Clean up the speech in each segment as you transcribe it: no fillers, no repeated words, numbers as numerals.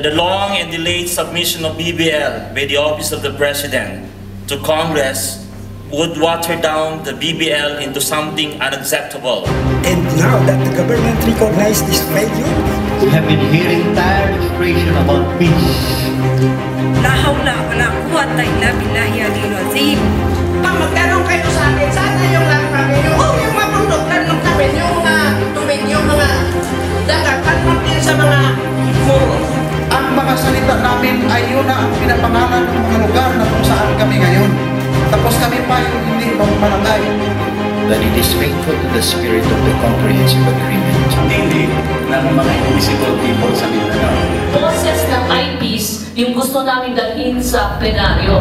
that the long and delayed submission of BBL by the Office of the President to Congress would water down the BBL into something unacceptable. And now that the government recognized this failure, we have been hearing tired expression about peace. La hawla wa la quwwata illa billahi al-aliyyil azim. Magtanong kayo sa akin, sana yung lang kami yung mga produktan ng tabi, yung mga tubig, yung mga dagat, din sa mga muro. Ang mga salita namin ay yun na ang pinapangalan ng mga lugar na kung saan kami ngayon. Tapos kami pa yung hindi magpalagay. That it is faithful to the spirit of the comprehensive agreement. Hindi ng mga invisible people sa Mindanao. Boses ng IPs yung gusto namin dalhin sa plenaryo.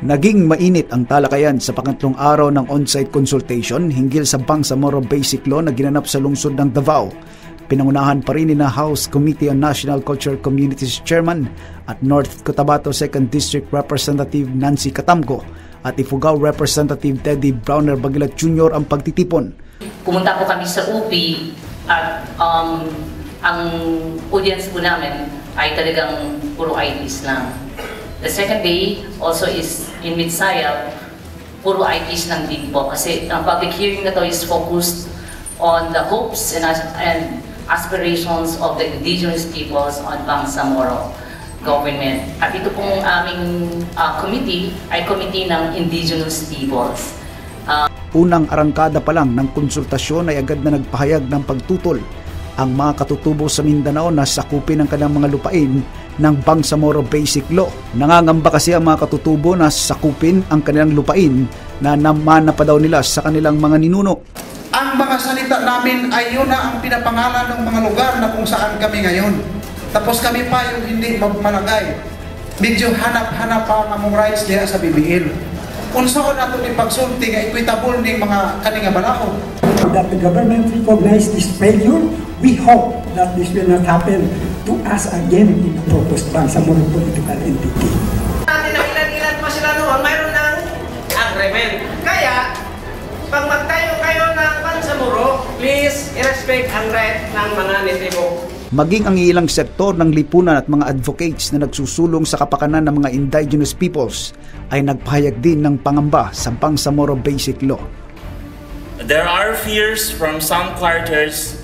Naging mainit ang talakayan sa pangatlong araw ng on-site consultation hinggil sa Bangsamoro Basic Law na ginanap sa lungsod ng Davao. Pinangunahan pa rin ni na House Committee on National Cultural Communities Chairman at North Cotabato 2nd District Representative Nancy Catamco at Ifugao Representative Teddy Browner Bagilat Jr. ang pagtitipon. Pumunta po kami sa UP at ang audience po namin ay talagang puro IPs lang. The second day also is in Midsayap, puro IPs lang din po kasi ang public hearing na to is focused on the hopes and aspirations of the indigenous peoples on Bangsamoro government. At ito pong aming committee ay committee ng indigenous peoples. Unang arangkada pa lang ng konsultasyon ay agad na nagpahayag ng pagtutol ang mga katutubo sa Mindanao na sakupin ang kanilang mga lupain ng Bangsamoro Basic Law. Nangangamba kasi ang mga katutubo na sakupin ang kanilang lupain na namana pa daw nila sa kanilang mga ninuno. Ang mga salita namin ay yun na ang pinapangalan ng mga lugar na kung saan kami ngayon. Tapos kami pa yung hindi magmalagay. Medyo hanap-hanap pa ang among rights diya sa BBL. Unsaon nato ni pagsulti nga equitable ning mga kaninga balao. That the government recognized this failure, we hope that this will not happen to us again in the proposed Bangsamoro political entity. Natin ang ilan-ilan pa sila noon, mayroon ng agreement. Kaya, pag magtayo kayo ng Bangsamoro, please i-respect ang right ng mga nitibo. Maging ang ilang sektor ng lipunan at mga advocates na nagsusulong sa kapakanan ng mga indigenous peoples ay nagpahayag din ng pangamba sa Bangsamoro Basic Law. There are fears from some quarters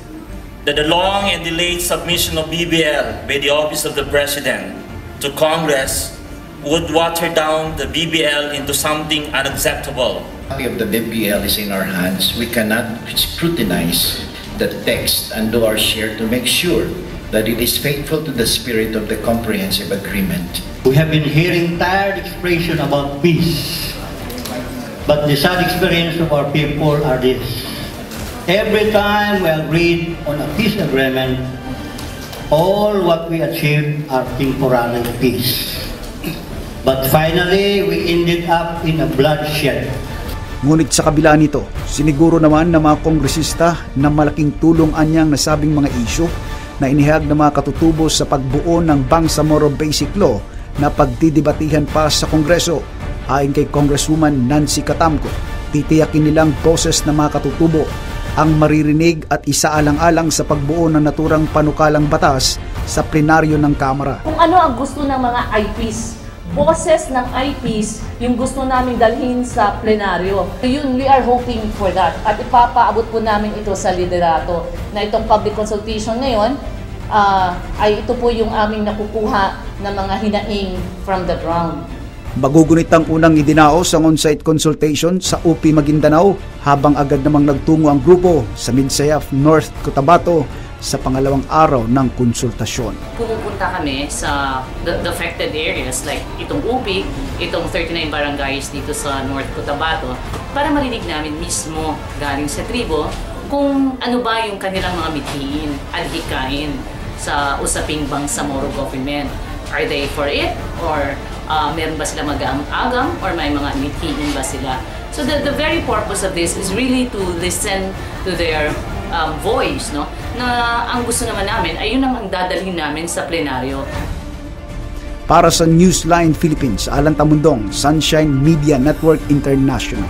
that the long and delayed submission of BBL by the Office of the President to Congress would water down the BBL into something unacceptable. A copy of the BBL is in our hands. We cannot scrutinize the text and do our share to make sure that it is faithful to the spirit of the comprehensive agreement. We have been hearing tired expression about peace, but the sad experience of our people are this. Every time we agreed on a peace agreement, all what we achieved are temporary peace. But finally, we ended up in a bloodshed. Ngunit sa kabila nito, siniguro naman ng mga kongresista na malaking tulong anyang nasabing mga isyu na inihayag ng mga katutubo sa pagbuo ng Bangsamoro Basic Law na pagdidebatihan pa sa Kongreso. Ayon kay Congresswoman Nancy Catamco, titiyakin nilang boses ng mga katutubo ang maririnig at isaalang-alang sa pagbuo ng naturang panukalang batas sa plenaryo ng Kamara. Kung ano ang gusto ng mga IPs, boses ng IPs yung gusto namin dalhin sa plenaryo. Yun, we are hoping for that. At ipapaabot po namin ito sa liderato na itong public consultation ngayon ay ito po yung aming nakukuha ng mga hinaing from the ground. Magugunit ang unang idinaos ang on-site consultation sa UP Maguindanao habang agad namang nagtungo ang grupo sa Midsayaf, North Cotabato sa pangalawang araw ng konsultasyon. Pumupunta kami sa the affected areas like itong UP, itong 39 barangays dito sa North Cotabato para marinig namin mismo galing sa tribo kung ano ba yung kanilang mga mithiin at hikain sa usaping Bangsamoro government. Are they for it? Or meron ba sila mag-agam? Or may mga mithiin ba sila? So the very purpose of this is really to listen to their voice, no? Na ang gusto naman namin ay yun ang dadalhin namin sa plenaryo. Para sa Newsline Philippines, Alan Tamundong, Sunshine Media Network International.